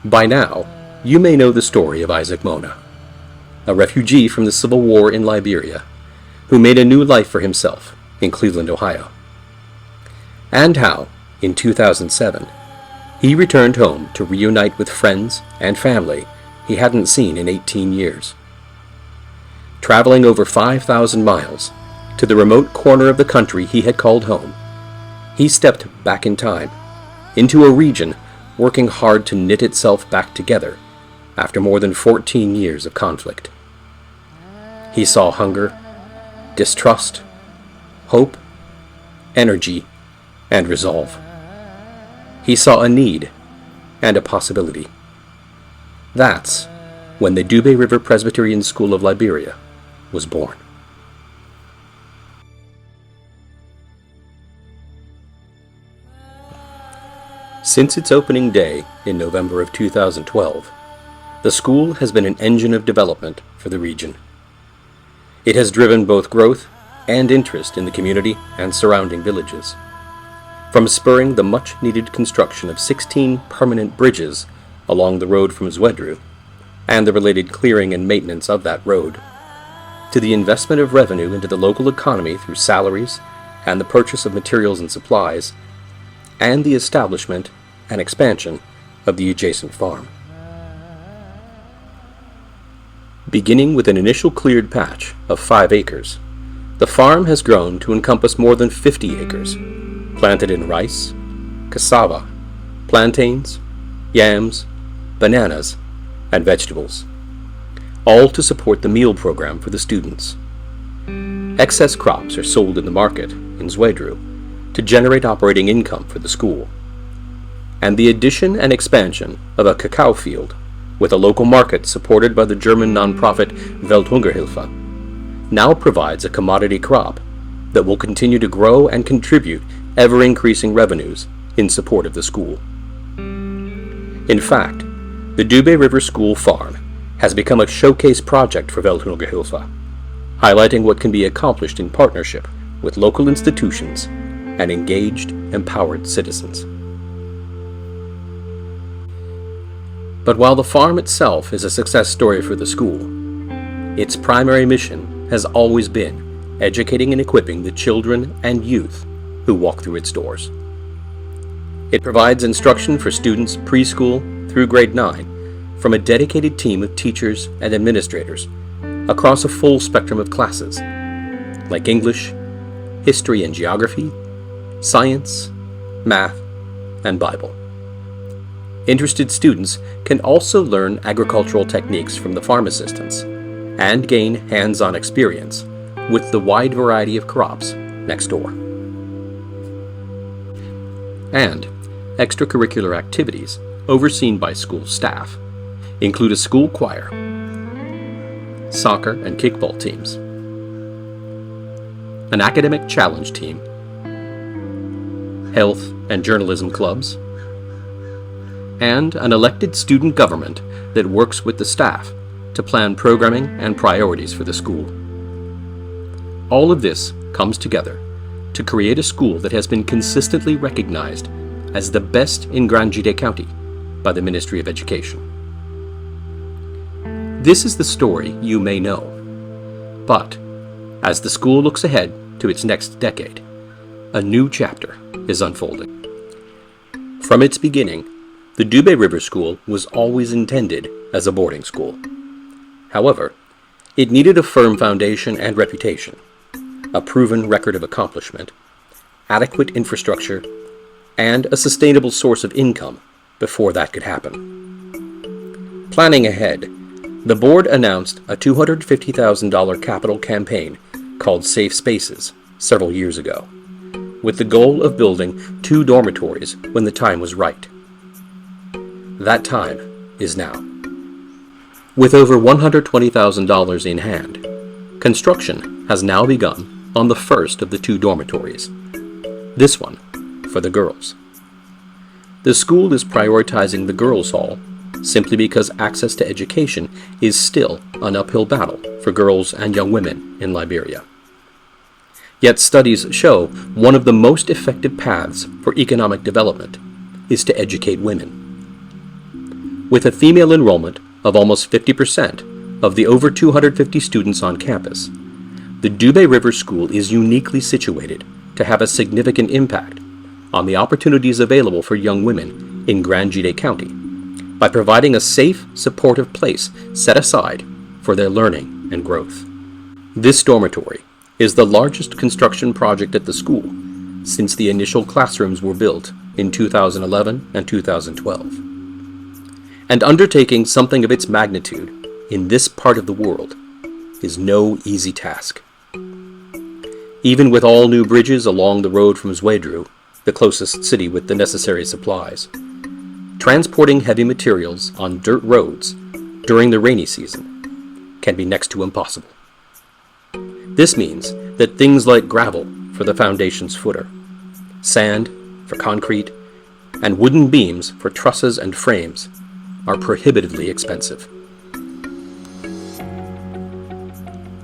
By now, you may know the story of Isaac Mona, a refugee from the Civil War in Liberia, who made a new life for himself in Cleveland, Ohio. And how, in 2007, he returned home to reunite with friends and family he hadn't seen in 18 years. Traveling over 5,000 miles to the remote corner of the country he had called home, he stepped back in time, into a region working hard to knit itself back together after more than 14 years of conflict. He saw hunger, distrust, hope, energy, and resolve. He saw a need and a possibility. That's when the Dube River Presbyterian School of Liberia was born. Since its opening day in November of 2012, the school has been an engine of development for the region. It has driven both growth and interest in the community and surrounding villages. From spurring the much-needed construction of 16 permanent bridges along the road from Zwedru, and the related clearing and maintenance of that road, to the investment of revenue into the local economy through salaries and the purchase of materials and supplies, and the establishment and expansion of the adjacent farm. Beginning with an initial cleared patch of 5 acres, the farm has grown to encompass more than 50 acres, planted in rice, cassava, plantains, yams, bananas, and vegetables, all to support the meal program for the students. Excess crops are sold in the market in Zwedru to generate operating income for the school, and the addition and expansion of a cacao field with a local market supported by the German nonprofit Welthungerhilfe now provides a commodity crop that will continue to grow and contribute ever-increasing revenues in support of the school. In fact, the Dube River School Farm has become a showcase project for Welthungerhilfe, highlighting what can be accomplished in partnership with local institutions and engaged, empowered citizens. But while the farm itself is a success story for the school, its primary mission has always been educating and equipping the children and youth who walk through its doors. It provides instruction for students preschool through grade 9 from a dedicated team of teachers and administrators across a full spectrum of classes, like English, history and geography, science, math, and Bible. Interested students can also learn agricultural techniques from the farm assistants and gain hands-on experience with the wide variety of crops next door. And extracurricular activities overseen by school staff include a school choir, soccer and kickball teams, an academic challenge team, health and journalism clubs, and an elected student government that works with the staff to plan programming and priorities for the school. All of this comes together to create a school that has been consistently recognized as the best in Grand Jide County by the Ministry of Education. This is the story you may know, but as the school looks ahead to its next decade, a new chapter is unfolding. From its beginning, the Dube River School was always intended as a boarding school. However, it needed a firm foundation and reputation, a proven record of accomplishment, adequate infrastructure, and a sustainable source of income before that could happen. Planning ahead, the board announced a $250,000 capital campaign called Safe Spaces several years ago, with the goal of building 2 dormitories when the time was right. That time is now. With over $120,000 in hand, construction has now begun on the first of the 2 dormitories, this one for the girls. The school is prioritizing the girls' hall simply because access to education is still an uphill battle for girls and young women in Liberia. Yet studies show one of the most effective paths for economic development is to educate women. With a female enrollment of almost 50% of the over 250 students on campus, the Dubé River School is uniquely situated to have a significant impact on the opportunities available for young women in Grand Gite County by providing a safe, supportive place set aside for their learning and growth. This dormitory is the largest construction project at the school since the initial classrooms were built in 2011 and 2012. And undertaking something of its magnitude in this part of the world is no easy task. Even with all new bridges along the road from Zouédrou, the closest city with the necessary supplies, transporting heavy materials on dirt roads during the rainy season can be next to impossible. This means that things like gravel for the foundation's footer, sand for concrete, and wooden beams for trusses and frames are prohibitively expensive.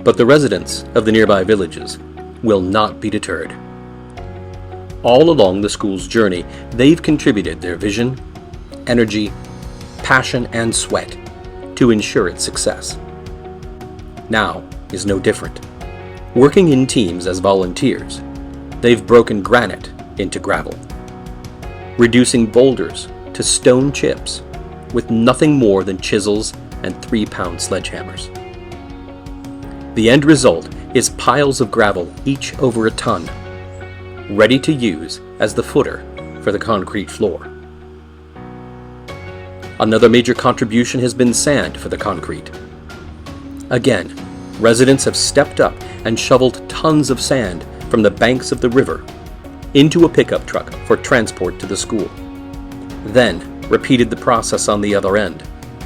But the residents of the nearby villages will not be deterred. All along the school's journey, they've contributed their vision, energy, passion, and sweat to ensure its success. Now is no different. Working in teams as volunteers, they've broken granite into gravel, reducing boulders to stone chips with nothing more than chisels and 3-pound sledgehammers. The end result is piles of gravel each over a ton, ready to use as the footer for the concrete floor. Another major contribution has been sand for the concrete. Again, residents have stepped up and shoveled tons of sand from the banks of the river into a pickup truck for transport to the school. Then repeated the process on the other end,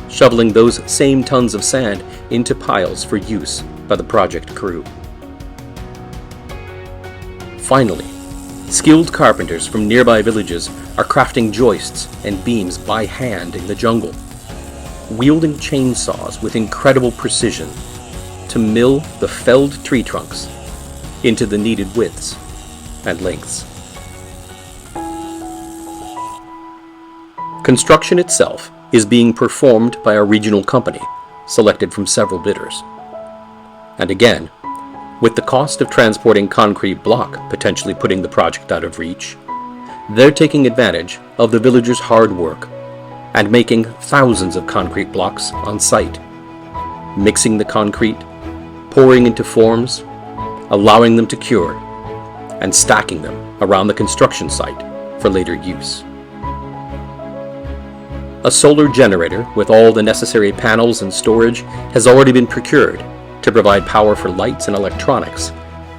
shoveling those same tons of sand into piles for use by the project crew. Finally, skilled carpenters from nearby villages are crafting joists and beams by hand in the jungle, wielding chainsaws with incredible precision to mill the felled tree trunks into the needed widths and lengths. Construction itself is being performed by a regional company selected from several bidders. And again, with the cost of transporting concrete block potentially putting the project out of reach, they're taking advantage of the villagers' hard work and making thousands of concrete blocks on site, mixing the concrete, pouring into forms, allowing them to cure, and stacking them around the construction site for later use. A solar generator with all the necessary panels and storage has already been procured to provide power for lights and electronics,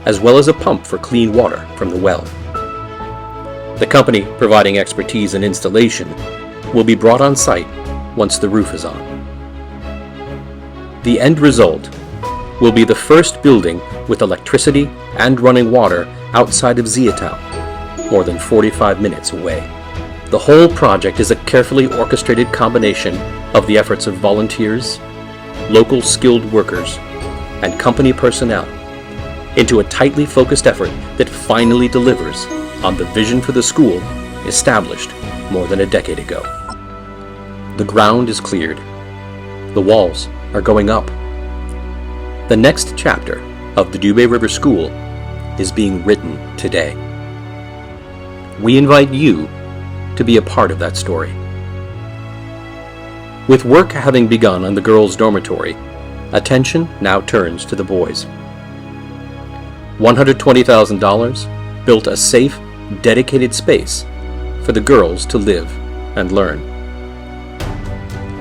as well as a pump for clean water from the well. The company providing expertise in installation will be brought on site once the roof is on. The end result will be the first building with electricity and running water outside of Ziatown, more than 45 minutes away. The whole project is a carefully orchestrated combination of the efforts of volunteers, local skilled workers, and company personnel into a tightly focused effort that finally delivers on the vision for the school established more than a decade ago. The ground is cleared. The walls are going up. The next chapter of the Dubé River School is being written today. We invite you to be a part of that story. With work having begun on the girls' dormitory, attention now turns to the boys. $120,000 built a safe, dedicated space for the girls to live and learn.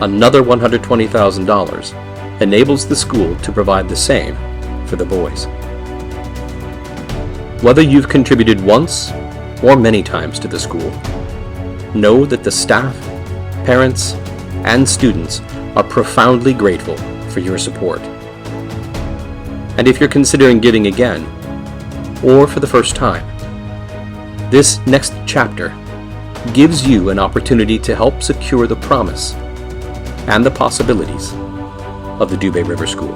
Another $120,000 enables the school to provide the same for the boys. Whether you've contributed once or many times to the school, know that the staff, parents, and students are profoundly grateful for your support. And if you're considering giving again, or for the first time, this next chapter gives you an opportunity to help secure the promise and the possibilities of the Dubé River School.